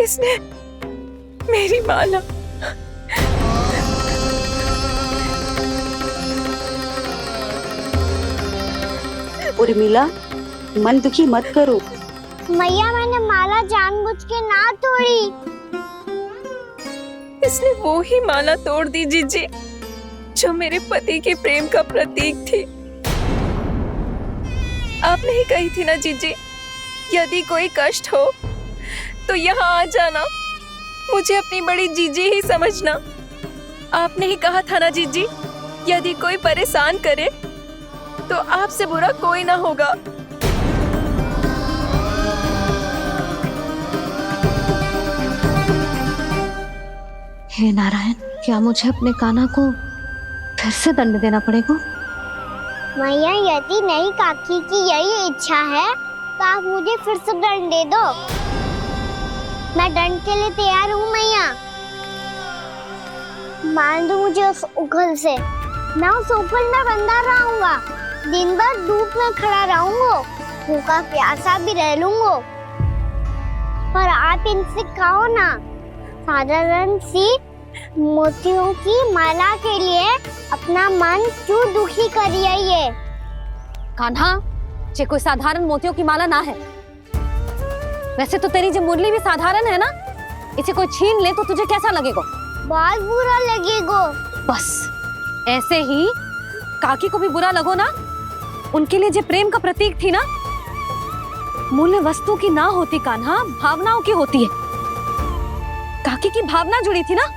इसने मेरी माला। उर्मिला, मन दुखी मत करो। मैया, मैंने माला जानबूझ के ना तोड़ी। इसने वो ही माला तोड़ दी जीजी जो मेरे पति के प्रेम का प्रतीक थी। आपने ही कही थी ना जीजी, यदि कोई कष्ट हो तो यहाँ आ जाना, मुझे अपनी बड़ी जीजी ही समझना। आपने ही कहा था ना जीजी, यदि कोई परेशान करे तो आपसे बुरा कोई ना होगा। हे नारायण, क्या मुझे अपने कान्हा को फिर से दंड देना पड़ेगा? मैया, यदि नहीं काकी की यही इच्छा है तो आप मुझे फिर से दंड दे दो। मैं दंड के लिए तैयार हूँ मैया। मान दो मुझे उस उखल से, मैं उस उखल में बंधा रहूंगा, दिन भर धूप में खड़ा रहूंगा, भूखा प्यासा भी रह लूंगा। पर आप इनसे कहो ना, साधारण सी मोतियों की माला के लिए अपना मन क्यों दुखी करिए? कान्हा, ये कोई साधारण मोतियों की माला ना है। वैसे तो तेरी जो मुरली भी साधारण है ना, इसे कोई छीन ले तो तुझे कैसा लगेगा? बहुत बुरा लगेगा। बस ऐसे ही काकी को भी बुरा लगो ना। उनके लिए जो प्रेम का प्रतीक थी ना, मूल्य वस्तु की ना होती कान्हा, भावनाओं की होती है। काकी की भावना जुड़ी थी ना।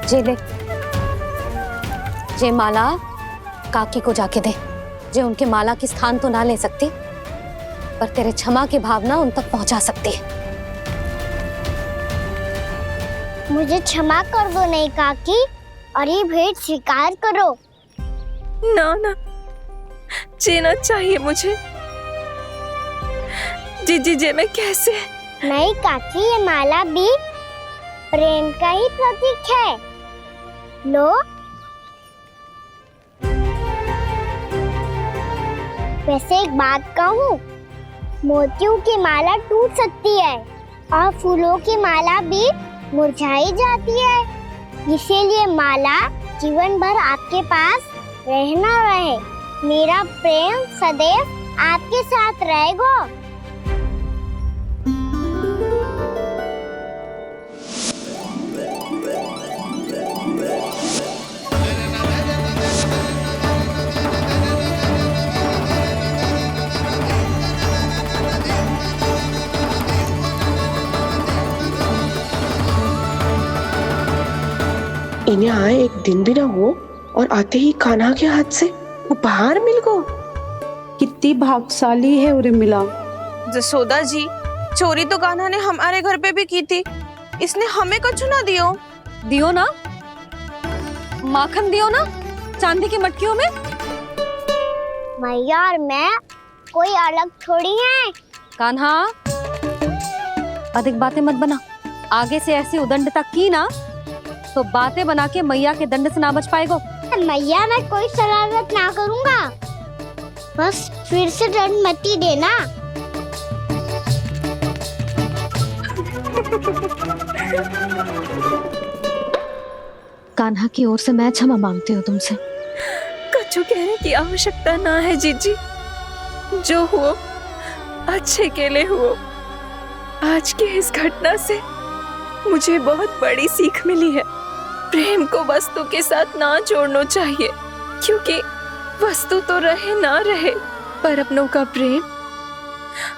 जे ले, जे माला काकी को जाके दे। जे उनके माला की स्थान तो ना ले सकती, पर तेरे क्षमा की भावना उन तक पहुंचा सकती है। मुझे क्षमा कर दो नहीं काकी, और ये भेंट स्वीकार करो। ना ना, जीना चाहिए मुझे। जीजी जे मैं कैसे? नहीं काकी, ये माला भी प्रेम का ही प्रतीक है। लो। वैसे एक बात कहूँ, मोतियों की माला टूट सकती है और फूलों की माला भी मुरझाई जाती है। इसीलिए माला जीवन भर आपके पास रहना रहे। मेरा प्रेम सदैव आपके साथ रहेगा। इन्हें आए एक दिन भी ना हुआ और आते ही कान्हा के हाथ से उपहार मिल गो। कितनी भाग्यशाली है उर्मिला। जसोदा जी, चोरी तो कान्हा ने हमारे घर पे भी की थी, इसने हमें कछु ना दियो। दियो ना, माखन दियो ना, चांदी की मटकियों में। मैया और मैं कोई अलग थोड़ी हैं। कान्हा, अधिक बातें मत बना। आगे से ऐसी उदंडता की ना तो बातें बना के मैया के दंड से ना बच पाएगो। मैया, मैं कोई शरारत ना करूंगा, बस फिर से दंड मत ही देना। कान्हा की ओर से मैं क्षमा मांगती हूँ तुमसे। कछु कहने की आवश्यकता ना है जीजी, जो हुआ अच्छे के लिए हुआ। आज की इस घटना से मुझे बहुत बड़ी सीख मिली है। प्रेम को वस्तु के साथ ना जोड़ना चाहिए, क्योंकि वस्तु तो रहे ना रहे, पर अपनों का प्रेम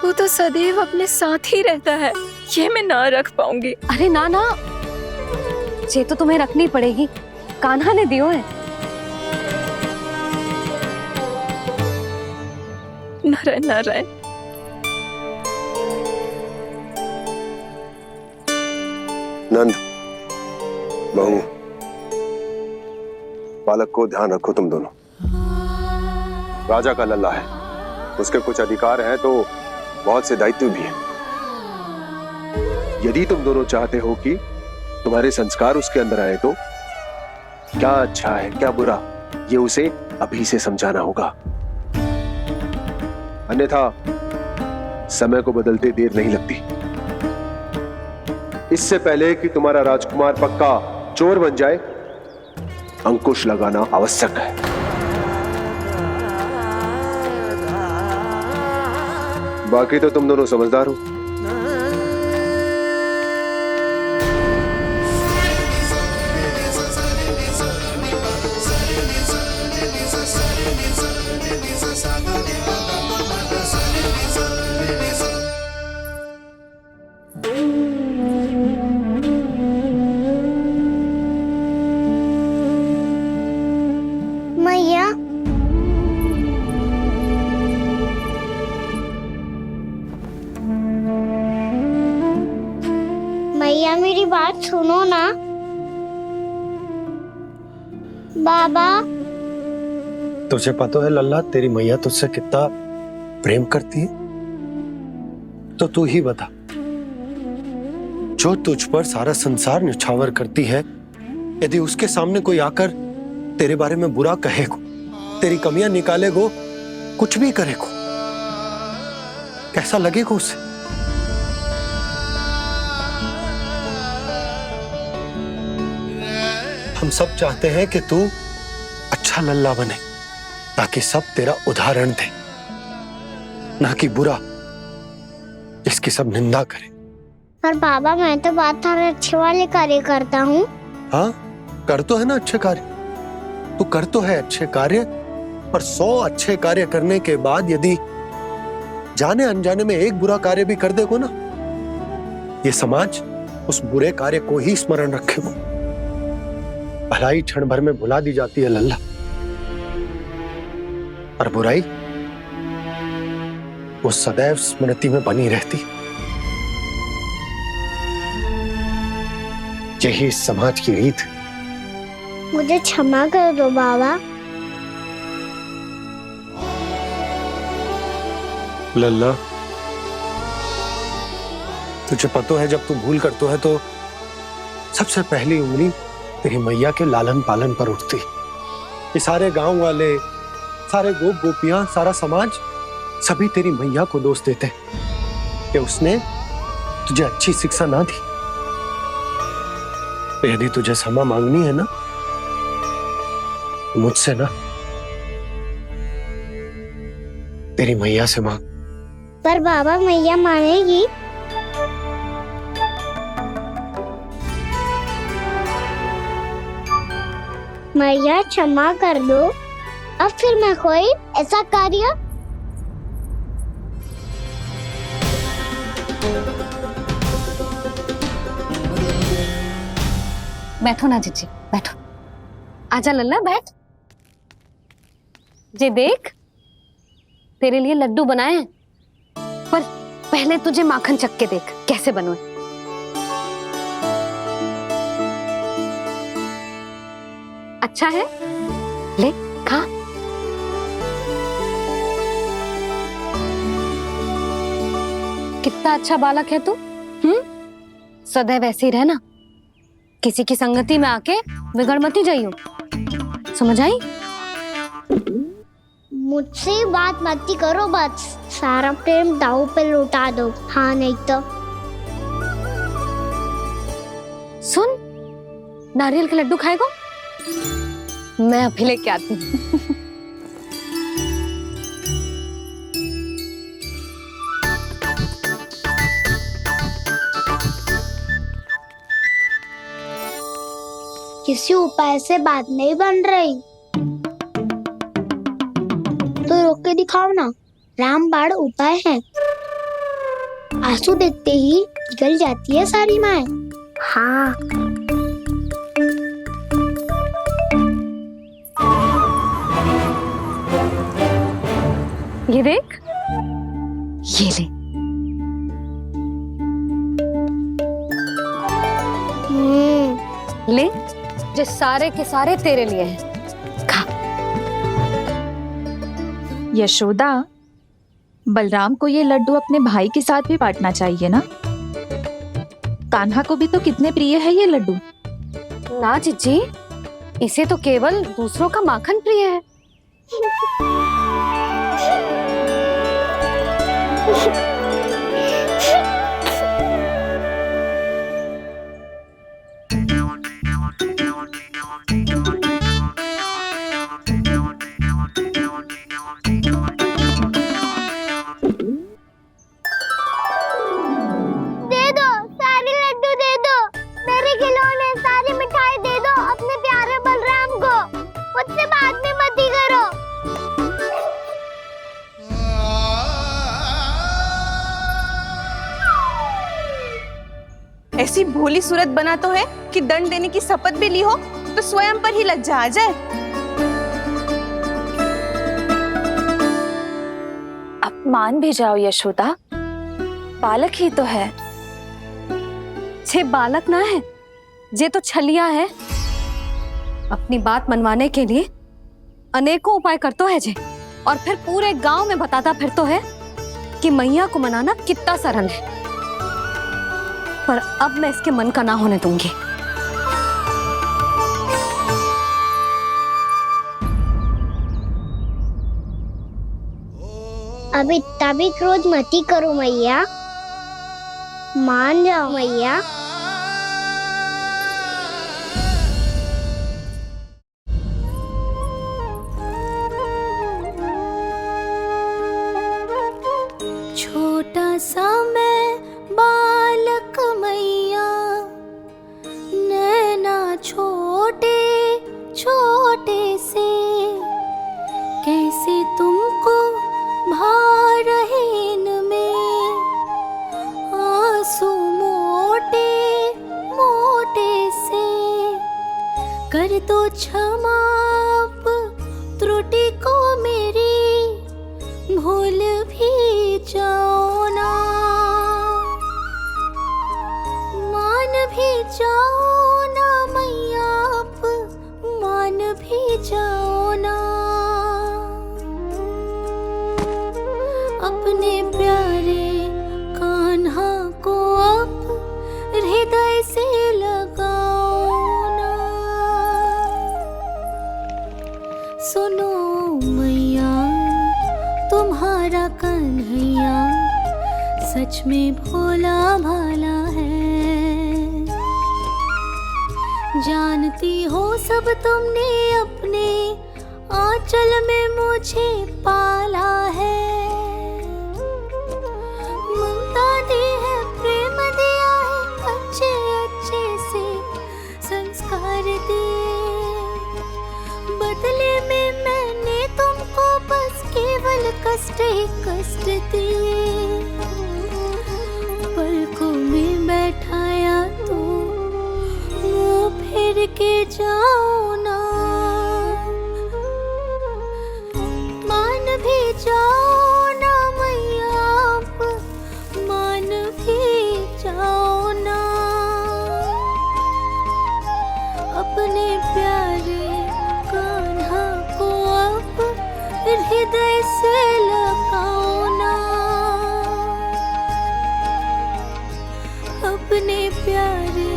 वो तो सदैव अपने साथ ही रहता है। ये मैं ना रख पाऊंगी। अरे ना ना, ये तो तुम्हें रखनी पड़ेगी। कान्हा ने दियो है। नारायण नारायण। नंद, बहू, बालक को ध्यान रखो तुम दोनों। राजा का लल्ला है, उसके कुछ अधिकार हैं तो बहुत से दायित्व भी हैं। यदि तुम दोनों चाहते हो कि तुम्हारे संस्कार उसके अंदर आए तो क्या अच्छा है क्या बुरा, ये उसे अभी से समझाना होगा, अन्यथा समय को बदलते देर नहीं लगती। इससे पहले कि तुम्हारा राजकुमार पक्का चोर बन जाए, अंकुश लगाना आवश्यक है। बाकी तो तुम दोनों समझदार हो। मैया, मैया मेरी बात सुनो ना। बाबा, तुझे पता है लल्ला, तेरी मैया तुझसे कितना प्रेम करती है? तो तू ही बता, जो तुझ पर सारा संसार न्यौछावर करती है, यदि उसके सामने कोई आकर तेरे बारे में बुरा कहेगो, तेरी कमियां निकालेगो, कुछ भी करेगो, कैसा लगेगा उसे? हम सब चाहते हैं कि तू अच्छा लल्ला बने, ताकि सब तेरा उदाहरण दे, ना कि बुरा जिसकी सब निंदा करे। पर बाबा मैं तो बात हर अच्छे वाले कार्य करता हूँ। हाँ, कर तो है ना अच्छे कार्य, तू कर तो है अच्छे कार्य, पर 100 अच्छे कार्य करने के बाद यदि जाने अनजाने में एक बुरा कार्य भी कर देगो ना, ये समाज उस बुरे कार्य को ही स्मरण रखेगो। भलाई क्षण भर में भुला दी जाती है लल्ला, और बुराई वो सदैव स्मृति में बनी रहती। यही इस समाज की रीत। मुझे क्षमा कर दो बाबा। लल्ला, तुझे पता है जब तू भूल करतो है तो सबसे पहली उंगली तेरी मैया के लालन पालन पर उठती। ये सारे गांव वाले, सारे गोप गोपियां, सारा समाज सभी तेरी मैया को दोष देते कि उसने तुझे अच्छी शिक्षा ना दी। तो यदि तुझे क्षमा मांगनी है ना, मुझसे ना, तेरी मैया से मांग। पर बाबा मैया मानेगी? मैया क्षमा कर दो, अब फिर मैं कोई ऐसा कार्य। बैठो ना जीजी, बैठो। आजा लल्ला, बैठ। जे देख, तेरे लिए लड्डू बनाए हैं, पर पहले तुझे माखन चख के देख कैसे बने। अच्छा है, ले खा। कितना अच्छा बालक है तू। सदैव ऐसे ही रहना, किसी की संगति में आके बिगड़ मत जाइयो, समझ आई? मुझसे बात मत करो, बस सारा प्रेम दाव पे लौटा दो। हाँ नहीं तो सुन, नारियल के लड्डू खाएगा? मैं अभी लेके आती हूँ। किसी उपाय से बात नहीं बन रही तो रोक के दिखाओ ना। रामबाण उपाय है, आंसू देखते ही पिघल जाती है सारी माए। हाँ, ये देख, ये ले। ले, जो सारे के सारे तेरे लिए हैं, खा। यशोदा, बलराम को ये लड्डू अपने भाई के साथ भी बांटना चाहिए ना। कान्हा को भी तो कितने प्रिय है ये लड्डू। ना जीजी, इसे तो केवल दूसरों का माखन प्रिय है। दे दो, सारे लड्डू दे दो, मेरे खिलौने, सारी मिठाई दे दो अपने प्यारे बलराम को। मुझसे बाद में मत ही करो। ऐसी भोली सूरत बना तो है कि दंड देने की शपथ भी ली हो तो स्वयं पर ही लज्जा आ जाए। अब मान भी जाओ यशोदा, बालक ही तो है। छे बालक ना है, जे तो छलिया है। अपनी बात मनवाने के लिए अनेकों उपाय करतो है जे, और फिर पूरे गांव में बताता फिरतो है कि मैया को मनाना कितना सरल है। पर अब मैं इसके मन का ना होने दूंगी। अब इतना भी क्रोध मत ही करो मैया, मान जाओ मैया। छोटा सा मैं बालक मैया, नैना छोटे छोटे से, कैसे तुमको भा रहे इनमें आंसू मोटे मोटे से। कर दो क्षमा त्रुटि को मेरी, भूल भी जाओ ना, मान भी जाओ ना मैया, मान भी जाओ ना। अपने प्यारे कान्हा को अब हृदय से लगाओ ना। सुनो मैया, तुम्हारा कन्हैया सच में भोला भाला है। जानती हो सब तुमने अपने आंचल में मुझे पाला है। ममता दी है, प्रेम दिया है, अच्छे अच्छे से संस्कार दिए। बदले में मैंने तुमको बस केवल कष्ट ही कष्ट दिए। पलकों में बैठाया तो मुंह फेर के जाओ ना, मान भी जाओ ना मैया, मान भी जाओ ना। अपने प्यारे कान्हा को अब हृदय से लगाओ ना। अपने प्यारे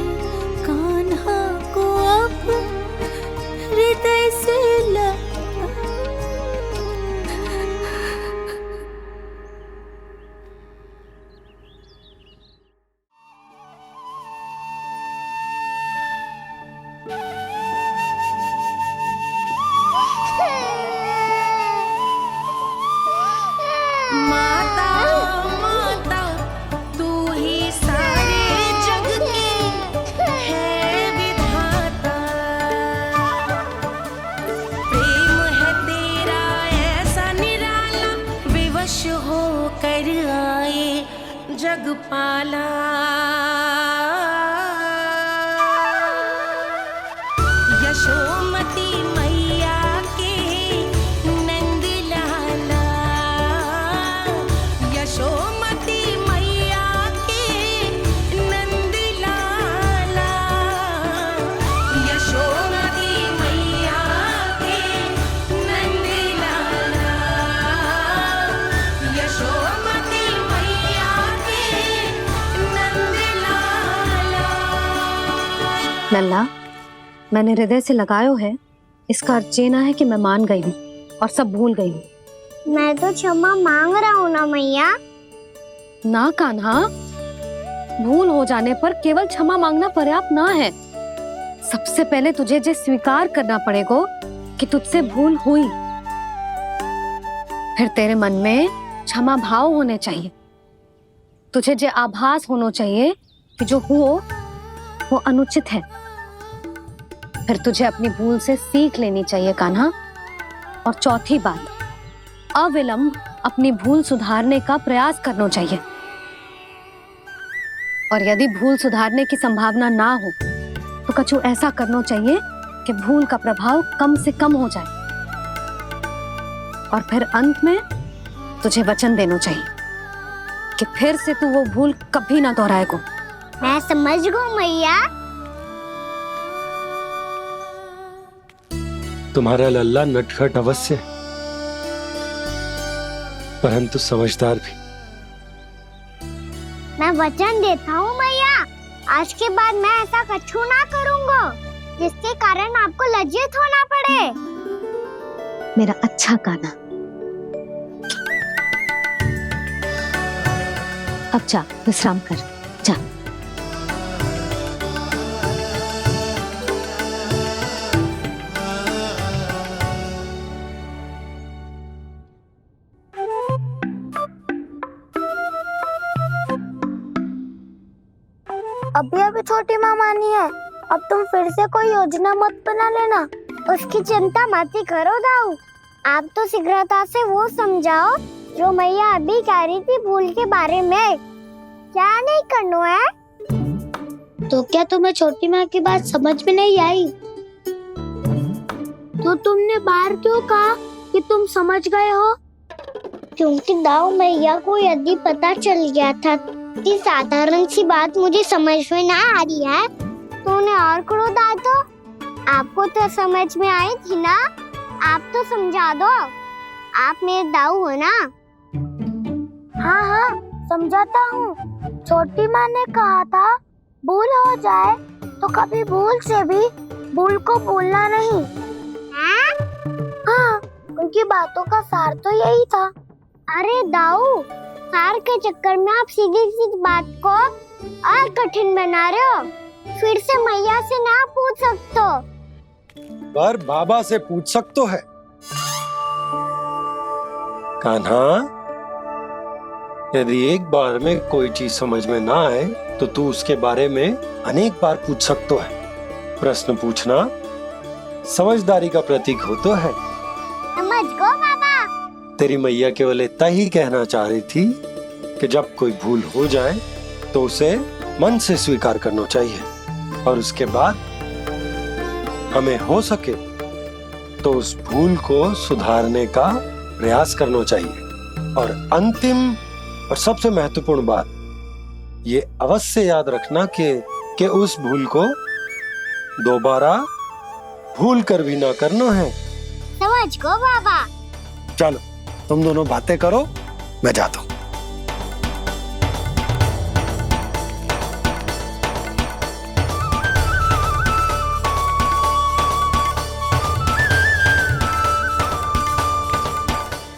कान्हा को अब हृदय से जगपाला। यशोमती मैया के नंद लाला, यशोमती मैया के नंद लाला, यशोमती मैया के नंद लाला, यशोमती मैया के नंद लाला। लल्ला, मैंने हृदय से लगायो है, इसका अर्थ ये ना है कि मैं मान गई हूँ और सब भूल गई हूँ। मैं तो क्षमा मांग रहा हूँ ना मैया। ना कान्हा, भूल हो जाने पर केवल क्षमा मांगना पर्याप्त ना है। सबसे पहले तुझे जे स्वीकार करना पड़ेगा कि तुझसे भूल हुई। फिर तेरे मन में क्षमा भाव होने चाहिए। तुझे जे आभास होना चाहिए कि जो हुआ वो अनुचित है। फिर तुझे अपनी भूल से सीख लेनी चाहिए कान्हा। और चौथी बात, अविलंब अपनी भूल सुधारने का प्रयास करना चाहिए। और यदि भूल सुधारने की संभावना ना हो तो कछु ऐसा करना चाहिए कि भूल का प्रभाव कम से कम हो जाए। और फिर अंत में तुझे वचन देना चाहिए कि फिर से तू वो भूल कभी ना दोहराएगा। मैं समझ गई मैया। तुम्हारा लल्ला नटखट अवश्य है, परंतु समझदार भी। मैं वचन देता हूँ मैया, आज के बाद मैं ऐसा कछु ना करूँगा जिसके कारण आपको लज्जित होना पड़े। मेरा अच्छा कान्हा, अब जा विश्राम कर, जा। अभी अभी छोटी माँ मानी है, अब तुम फिर से कोई योजना मत बना लेना। उसकी चिंता मत ही करो दाऊ। आप तो शीघ्रता से वो समझाओ जो मैया अभी कह रही थी भूल के बारे में। क्या नहीं करना है? तो क्या तुम्हें छोटी माँ की बात समझ में नहीं आई? तो तुमने बाहर क्यों कहा कि तुम समझ गए हो? क्योंकि दाऊ मैया को यदि पता चल गया था कि साधारण सी बात मुझे समझ में ना आ रही है तो उन्हें और क्रोध आया। तो आपको तो समझ में आई थी ना, आप तो समझा दो। आप मेरे दाऊ हो ना। हाँ हाँ समझाता हूँ। छोटी माँ ने कहा था भूल हो जाए तो कभी भूल से भी भूल को भूलना नहीं। हाँ उनकी बातों का सार तो यही था। अरे दाऊ, सार के चक्कर में आप सीधी सीधी बात को और कठिन बना रहे हो। फिर से मैया से ना पूछ सकते हो, पर बाबा से पूछ सकते है। कान्हा, यदि एक बार में कोई चीज समझ में ना आए तो तू उसके बारे में अनेक बार पूछ सकते है। प्रश्न पूछना समझदारी का प्रतीक होता है। समझ गो बाबा। तेरी मैया केवल इतना ही कहना चाह रही थी कि जब कोई भूल हो जाए तो उसे मन से स्वीकार करना चाहिए और उसके बाद हमें हो सके तो उस भूल को सुधारने का प्रयास करना चाहिए। और अंतिम और सबसे महत्वपूर्ण बात ये अवश्य याद रखना कि उस भूल को दोबारा भूल कर भी ना करना है। समझ गो बाबा। चलो तुम दोनों बातें करो, मैं जाता हूँ।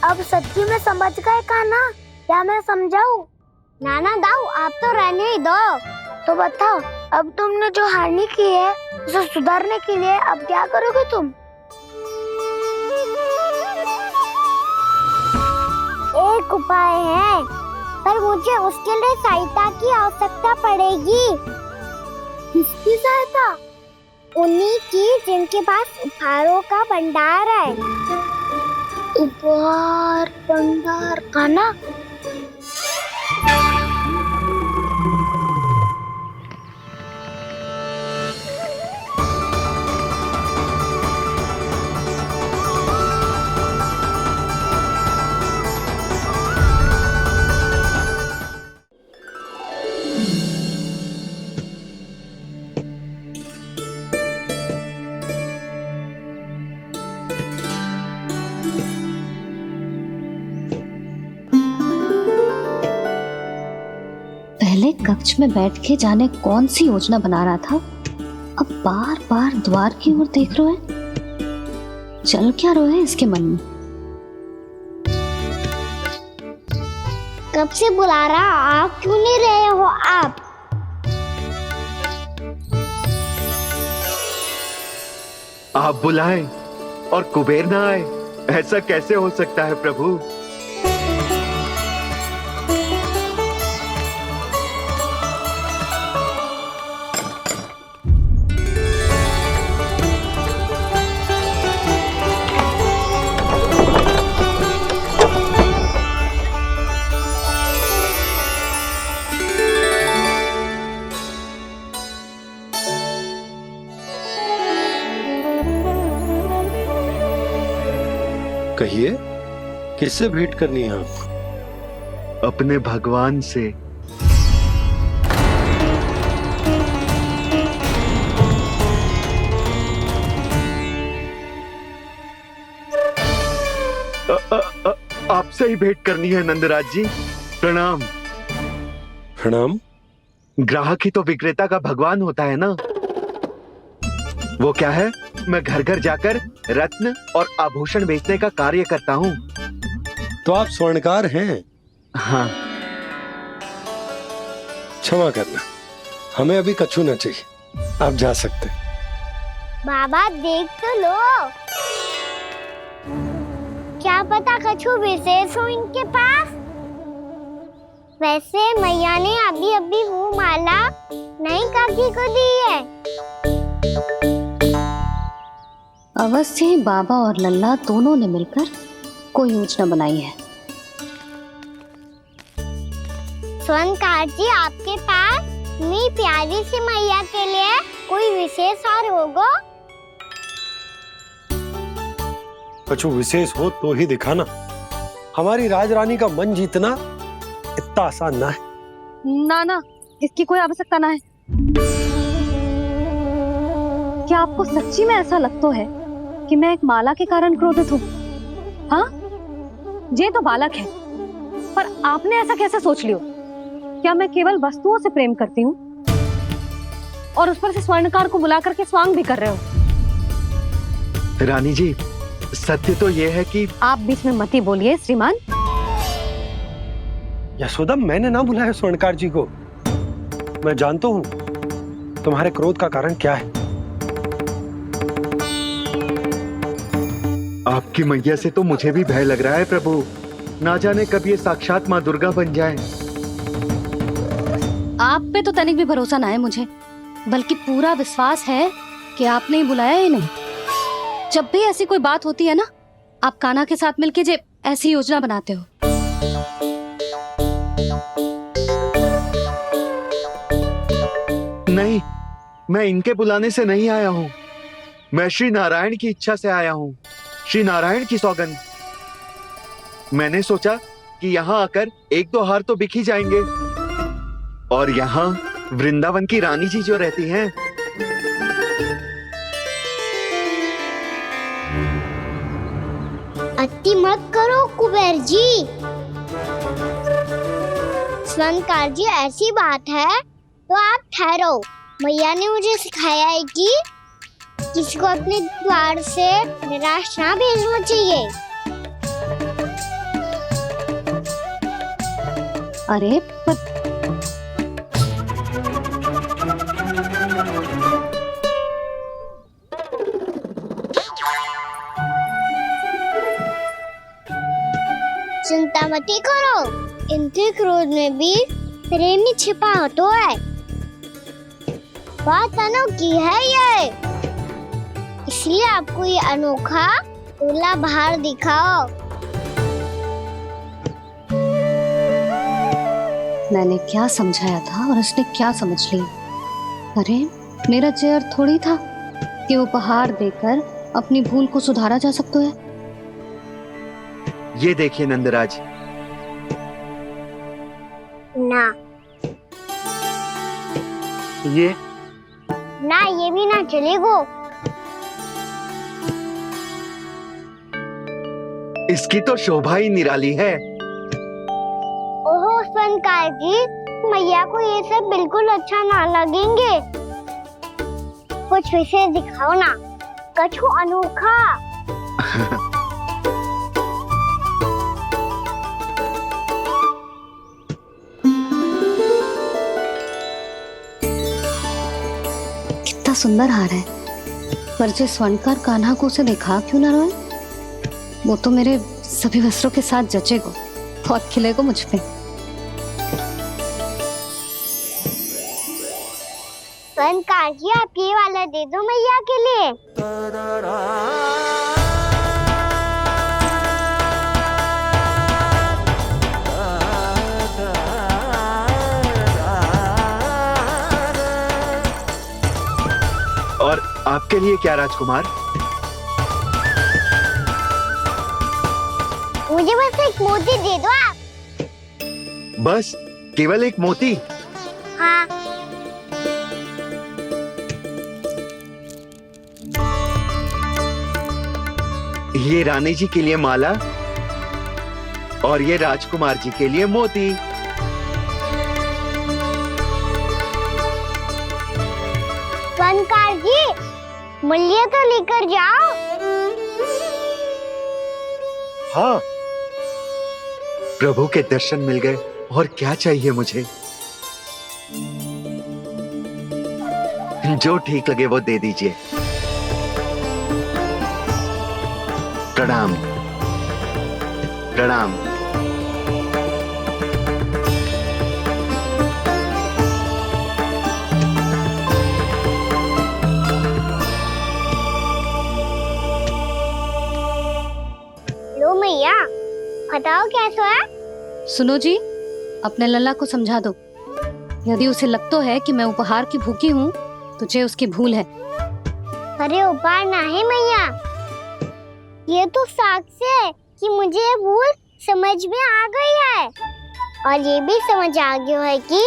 अब सच्ची में समझ गए कान्हा, क्या मैं समझाऊं? नाना दाऊ, आप तो रहने ही दो। तो बताओ, अब तुमने जो हानि की है उसे सुधारने के लिए अब क्या करोगे तुम? एक उपाय है, पर मुझे उसके लिए सहायता की आवश्यकता पड़ेगी। किसकी सहायता? उन्हीं की जिनके पास उपहारों का भंडार है। उपहार भंडार का ना? पहले कक्ष में बैठ के जाने कौन सी योजना बना रहा था, अब बार बार द्वार की ओर देख रहे हैं। चल क्या रहे हैं इसके मन में? कब से बुला रहा, आप क्यों नहीं रहे हो आप? आप बुलाएं और कुबेर ना आए, ऐसा कैसे हो सकता है प्रभु? कहिए, किससे भेंट करनी है आप? अपने भगवान से। आपसे ही भेंट करनी है नंदराज जी। प्रणाम। प्रणाम। ग्राहक ही तो विक्रेता का भगवान होता है ना। वो क्या है, मैं घर घर जाकर रत्न और आभूषण बेचने का कार्य करता हूँ। तो आप स्वर्णकार हैं? हाँ। क्षमा करना, हमें अभी कछु न चाहिए, आप जा सकते हैं। बाबा देख तो लो, क्या पता कछु विशेष हो इनके पास। वैसे मैया ने अभी अभी वो माला नई काकी को दी है। अवश्य ही बाबा और लल्ला दोनों ने मिलकर कोई योजना बनाई है। स्वर्णकार जी, आपके पास इतनी प्यारी सी मैया के लिए कोई विशेष और होगा? कछु विशेष हो तो ही दिखाना। हमारी राजरानी का मन जीतना इतना आसान ना है। ना ना, इसकी कोई आवश्यकता ना है। क्या आपको सच्ची में ऐसा लगता है कि मैं एक माला के कारण क्रोधित हूँ? हाँ, ये तो बालक है, पर आपने ऐसा कैसे सोच लियो? क्या मैं केवल वस्तुओं से प्रेम करती हूँ और उस पर से स्वर्णकार को बुला करके स्वांग भी कर रहे हो? रानी जी, सत्य तो ये है कि आप बीच में मत ही बोलिए श्रीमान। यशोदा, मैंने ना बुलाया स्वर्णकार जी को। मैं जानता हूँ तुम्हारे क्रोध का कारण क्या है। आपकी मैया से तो मुझे भी भय लग रहा है प्रभु। ना जाने कब ये साक्षात माँ दुर्गा बन जाए। आप पे तो तनिक भी भरोसा ना है मुझे, बल्कि पूरा विश्वास है कि आपने ही बुलाया इन्हें। जब भी ऐसी कोई बात होती है ना, आप कान्हा के साथ मिलके जे ऐसी योजना बनाते हो। नहीं, मैं इनके बुलाने से नहीं आया हूँ। मैं श्री नारायण की इच्छा से आया हूँ, श्री नारायण की सौगंध। मैंने सोचा कि यहाँ आकर एक दो हार तो बिक ही जाएंगे। और यहाँ वृंदावन की रानी जी जो रहती हैं, अति मत करो कुबेर जी। स्वर्णकार जी, ऐसी बात है तो आप ठहरो। मैया ने मुझे सिखाया है कि किसी को अपने द्वार से निराश ना भेजना चाहिए। अरे पर चिंता मत करो, इनके क्रोध में भी प्रेम ही छिपा तो है। बात अनोखी है ये, इसलिए आपको ये अनोखा दूल्हा बाहर दिखाओ। मैंने क्या समझाया था और उसने क्या समझ लिया? अरे मेरा चेयर थोड़ी था कि उपहार देकर अपनी भूल को सुधारा जा सकता है। ये देखिए नंदराज। ना ये भी ना चलेगो। इसकी तो शोभा ही निराली है। ओहो स्वर्णकार जी, मैया को ये सब बिल्कुल अच्छा ना लगेंगे। कुछ विशेष दिखाओ ना, कछु अनोखा। कितना सुंदर हार है, पर जो स्वर्णकार कान्हा को उसे दिखा क्यों ना रोए? वो तो मेरे सभी वस्त्रों के साथ जचेगा, बहुत खिलेगा मुझ पे। स्वर्णकार जी, आप ये वाला दे दो मैया के लिए। और आपके लिए क्या राजकुमार? मुझे बस एक मोती दे दो आप। बस केवल एक मोती? हाँ। ये रानी जी के लिए माला और ये राजकुमार जी के लिए मोती। स्वर्णकार जी, मूल्य तो लेकर जाओ। हाँ, प्रभु के दर्शन मिल गए, और क्या चाहिए मुझे? जो ठीक लगे वो दे दीजिए। प्रणाम प्रणाम। लो मैया, बताओ कैसा है? सुनो जी, अपने लल्ला को समझा दो, यदि उसे लगता है कि मैं उपहार की भूखी हूँ तो ये उसकी भूल है। अरे उपहार ना है मैया, ये तो साक्ष्य है कि मुझे ये भूल समझ में आ गई है, और ये भी समझ आ गया है कि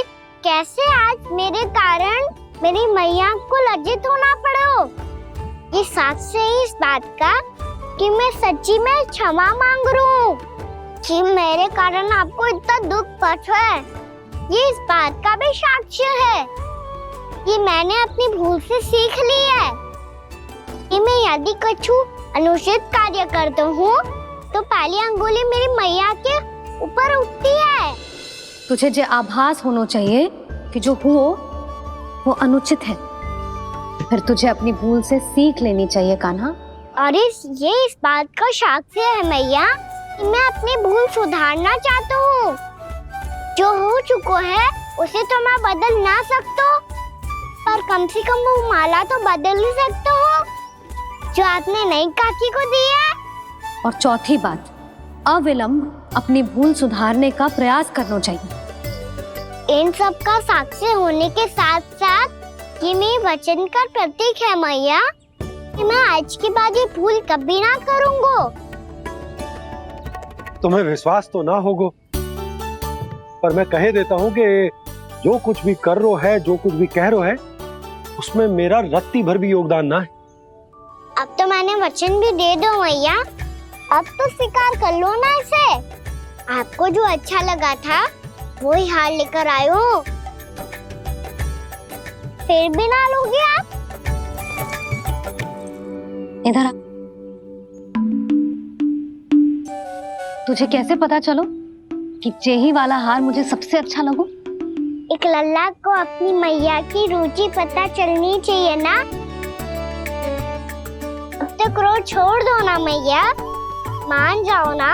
कैसे आज मेरे कारण मेरी मैया को लज्जित होना पड़ो। ये साक्ष्य है इस बात का कि मैं सच्ची में क्षमा मांग रहा हूँ कि मेरे कारण आपको इतना दुख पहुंचा है। ये इस बात का भी साक्ष्य है कि मैंने अपनी भूल से सीख ली है कि मैं यदि कुछ अनुचित कार्य करता हूँ तो पहली अंगुली मेरी मैया के ऊपर उठती है। तुझे जो आभास होना चाहिए कि जो हुआ वो अनुचित है, फिर तुझे अपनी भूल से सीख लेनी चाहिए कान्हा। और ये इस बात का साक्ष्य है मैया कि मैं अपनी भूल सुधारना चाहता हूँ। जो हो चुका है उसे तो मैं बदल ना सकता, पर कम से कम वो माला तो बदल ही सकता हूँ जो आपने नई काकी को दी है। और चौथी बात, अविलंब अपनी भूल सुधारने का प्रयास करना चाहिए। इन सब का साक्षी होने के साथ साथ ये मेरे वचन का प्रतीक है मैया कि मैं आज के बाद ये भूल कभी ना करूँगा। तुम्हें विश्वास तो ना होगा, पर मैं कह देता हूँ कि जो कुछ भी कर रो है, जो कुछ भी कह रो है, उसमें मेरा रत्ती भर भी योगदान ना है। अब तो मैंने वचन भी दे दो मैया, अब तो स्वीकार कर लो ना इसे। आपको जो अच्छा लगा था वही हार लेकर आयो, फिर भी ना लोगे आप? इधर आ। तुझे कैसे पता चलो कि यही वाला हार मुझे सबसे अच्छा लगो? एक लल्ला को अपनी मैया की रुचि पता चलनी चाहिए ना। अब तो क्रोध छोड़ दो ना मैया, मान जाओ ना।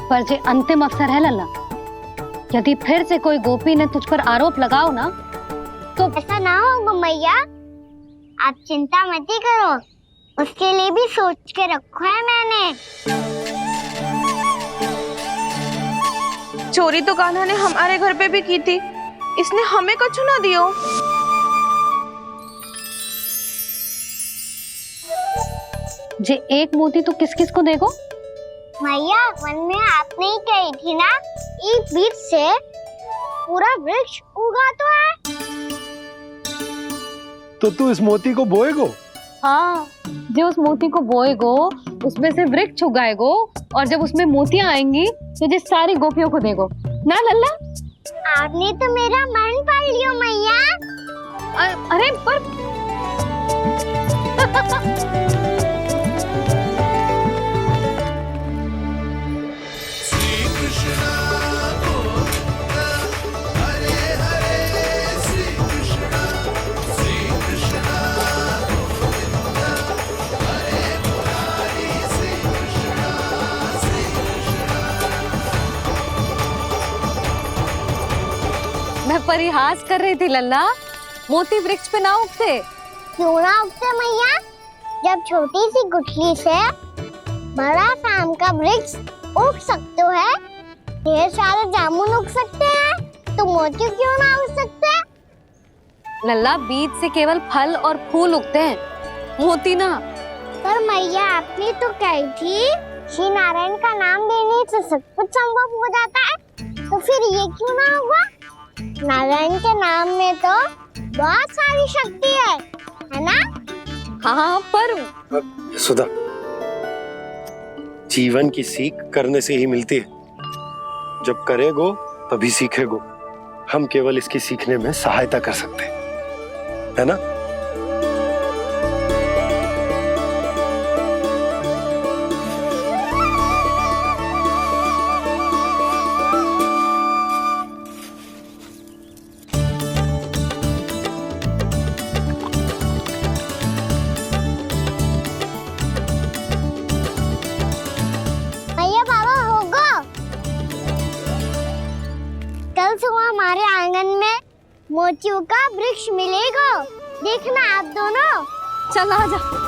पर जे अंतिम अवसर है लल्ला, यदि फिर से कोई गोपी ने तुझ पर आरोप लगाओ ना तो ऐसा ना होगा मैया, आप चिंता मत ही करो, उसके लिए भी सोच के रखा है मैंने। चोरी तो कान्हा ने हमारे घर पे भी की थी, इसने हमें कुछ ना दियो। जे एक मोती तो किस किस को देगो? मैया, मन में आपने ही कही थी ना, एक बीज से पूरा वृक्ष उगा तो है। तो तू इस मोती को बोएगो? हाँ, जो उस मोती को बोएगो उसमें से वृक्ष उगाएगो, और जब उसमें मोतियां आएंगी तो जिस सारी गोपियों को देगो ना लल्ला। आपने तो मेरा मन पढ़ लियो मैया। अरे पर मैं परिहास कर रही थी लल्ला, मोती वृक्ष पे ना उगते। क्यों ना उगते मैया? जब छोटी सी गुठली से बड़ा सा आम का वृक्ष उग सकते है, ढेर सारे जामुन उग सकते हैं, तो मोती क्यों ना उग सकते? लल्ला, बीज से केवल फल और फूल उगते हैं, मोती ना। पर मैया आपने तो कही थी श्री नारायण का नाम लेने से सब कुछ संभव हो जाता है, तो फिर ये क्यों ना होगा? नारायण के नाम में तो बहुत सारी शक्ति है ना? हाँ पर सुधा, जीवन की सीख करने से ही मिलती है। जब करेगो तभी सीखेगो। हम केवल इसकी सीखने में सहायता कर सकते हैं, है ना? भैया बाबा होगो, कल सुबह हमारे आंगन में मोतियों का वृक्ष मिलेगा, देखना आप दोनों। चल आजा।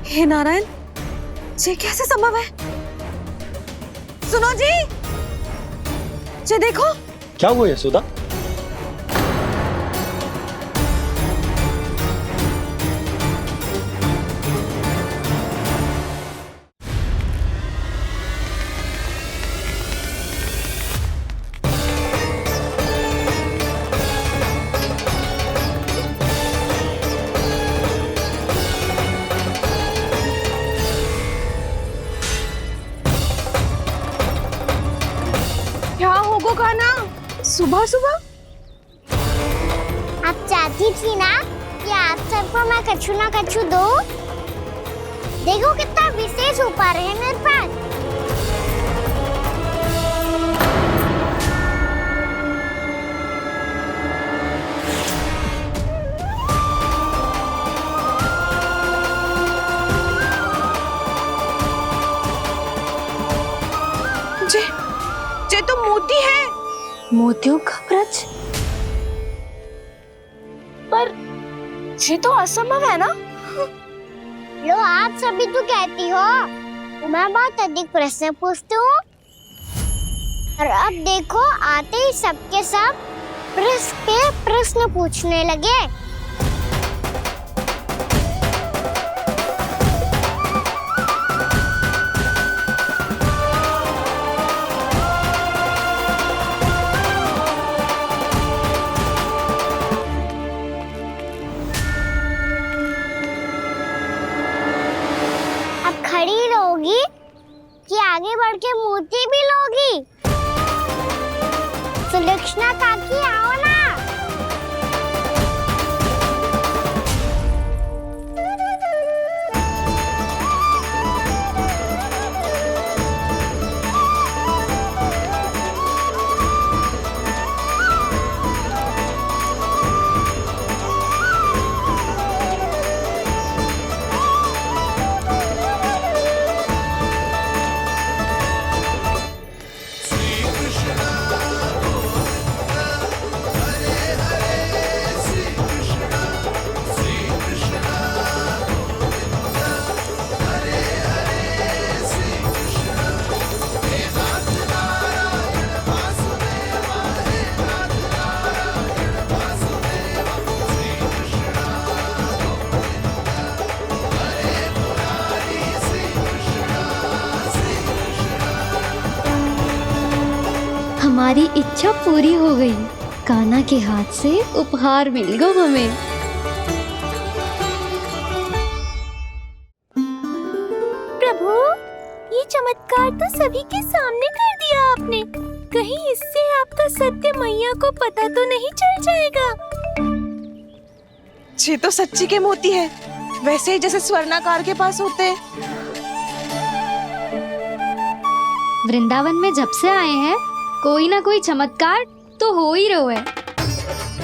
हे नारायण, ये कैसे संभव है? सुनो जी, ये देखो। क्या हुआ है सुधा? क्या होगो कान्हा सुबह सुबह? आप चाहती थी ना कि आप सबको मैं कछु ना कछु दो। देखो कितना विशेष उपहार है मेरे पास। ये तो मोती है। मोतियों का ब्रज? पर ये तो असंभव है ना? लो, आप सभी तो कहती हो मैं बहुत अधिक प्रश्न पूछती हूँ, और अब देखो आते ही सबके सब प्रश्न पूछने लगे। खड़ी रहोगी कि आगे बढ़ के मोती भी लोगी? सुलक्षणा काकी आओ ना। हमारी इच्छा पूरी हो गई। कान्हा के हाथ से उपहार मिल गो हमें। प्रभु, ये चमत्कार तो सभी के सामने कर दिया आपने। कहीं इससे आपका सत्य मैया को पता तो नहीं चल जाएगा? ये तो सच्ची के मोती है, वैसे ही जैसे स्वर्णाकार के पास होते हैं। वृंदावन में जब से आए हैं कोई ना कोई चमत्कार तो हो ही रहा है।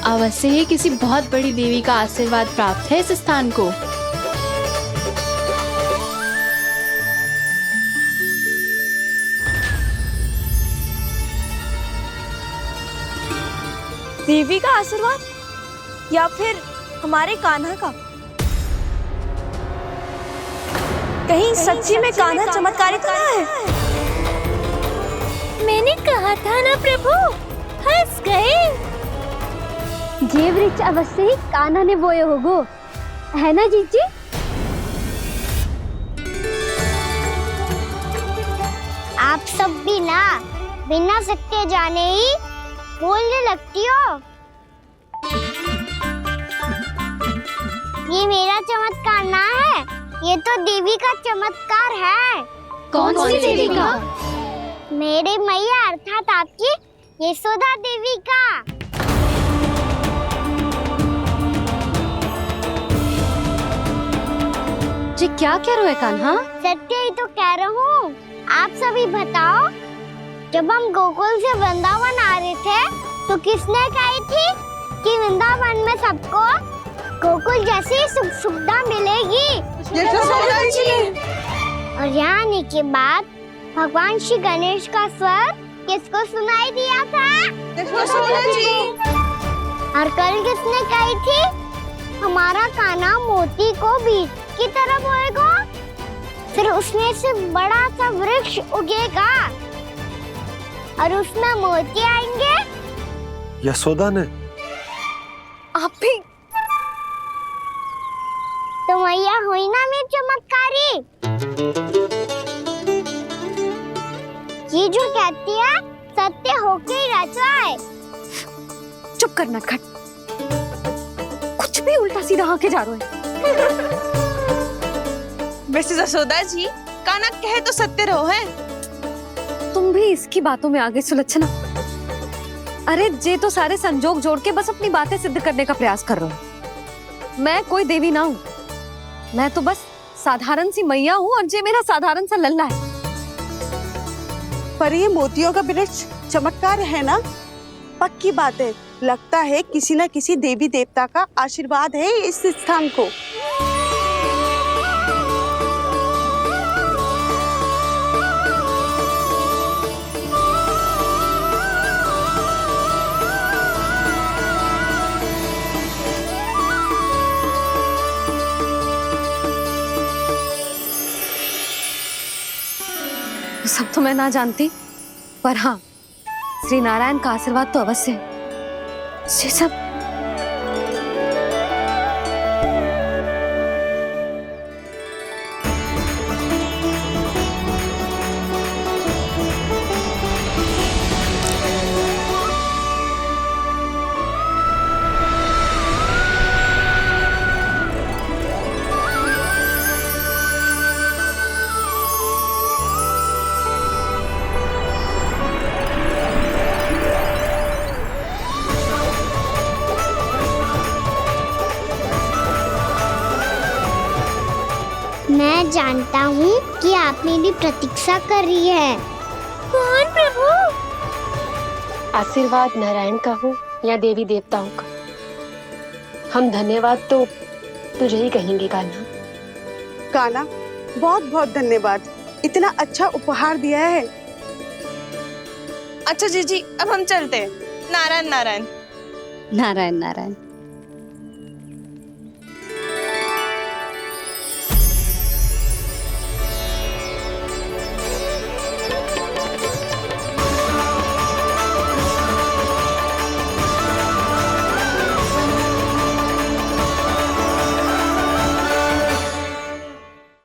अवश्य ही किसी बहुत बड़ी देवी का आशीर्वाद प्राप्त है इस स्थान को। देवी का आशीर्वाद या फिर हमारे कान्हा का? कहीं सच्ची में कान्हा चमत्कारी तो ना है? मैंने कहा था ना प्रभु, हंस गए। ये वृक्ष अवश्य ही कान्हा ने बोए होगो, है ना जीजी? आप सब भी ना बिना सत्य जाने ही बोलने लगती हो। ये मेरा चमत्कार ना है, ये तो देवी का चमत्कार है। कौन सी देवी का? मेरे मैया अर्थात आपकी यशोदा देवी का। जी क्या कह रहे हो कान्हा? सत्य ही तो कह रहा हूँ। आप सभी बताओ, जब हम गोकुल से वृंदावन आ रहे थे तो किसने कही थी कि वृंदावन में सबको गोकुल जैसी सुख सुविधा मिलेगी? यशोदा जी। और यहाँ आने के बाद भगवान श्री गणेश का स्वर किसको सुनाई दिया था? यशोदा जी। और कल किसने कही थी हमारा कान्हा मोती को बीज की तरह बोएगा, फिर उसमें से बड़ा सा वृक्ष उगेगा और उसमें मोती आएंगे? यशोदा ने? आप भी? तो मैया हुई ना मेरी चमत्कारी। ये जो कहती है सत्य होके ही रहता है। चुप कर नटखट, कुछ भी उल्टा सीधा आके जा रहे हैं। वैसे यशोदा जी, कान्हा कहे तो सत्य रहो है। तुम भी इसकी बातों में आगे सुलझना। अरे जे तो सारे संजोग जोड़ के बस अपनी बातें सिद्ध करने का प्रयास कर रहे हो। मैं कोई देवी ना हूँ, मैं तो बस साधारण सी मैया हूँ और जे मेरा साधारण सा लल्ला है। पर ये मोतियों का वृक्ष चमत्कार है ना? पक्की बात है, लगता है किसी न किसी देवी देवता का आशीर्वाद है इस स्थान को। सब तो मैं ना जानती, पर हाँ, श्री नारायण का आशीर्वाद तो अवश्य है। ये सब मैं जानता हूँ कि आप मेरी प्रतीक्षा कर रही है। कौन प्रभु? आशीर्वाद नारायण का हो या देवी देवताओं का, हम धन्यवाद तो तुझे ही कहेंगे कान्हा। कान्हा, बहुत बहुत धन्यवाद, इतना अच्छा उपहार दिया है। अच्छा जीजी, अब हम चलते हैं। नारायण नारायण। नारायण नारायण।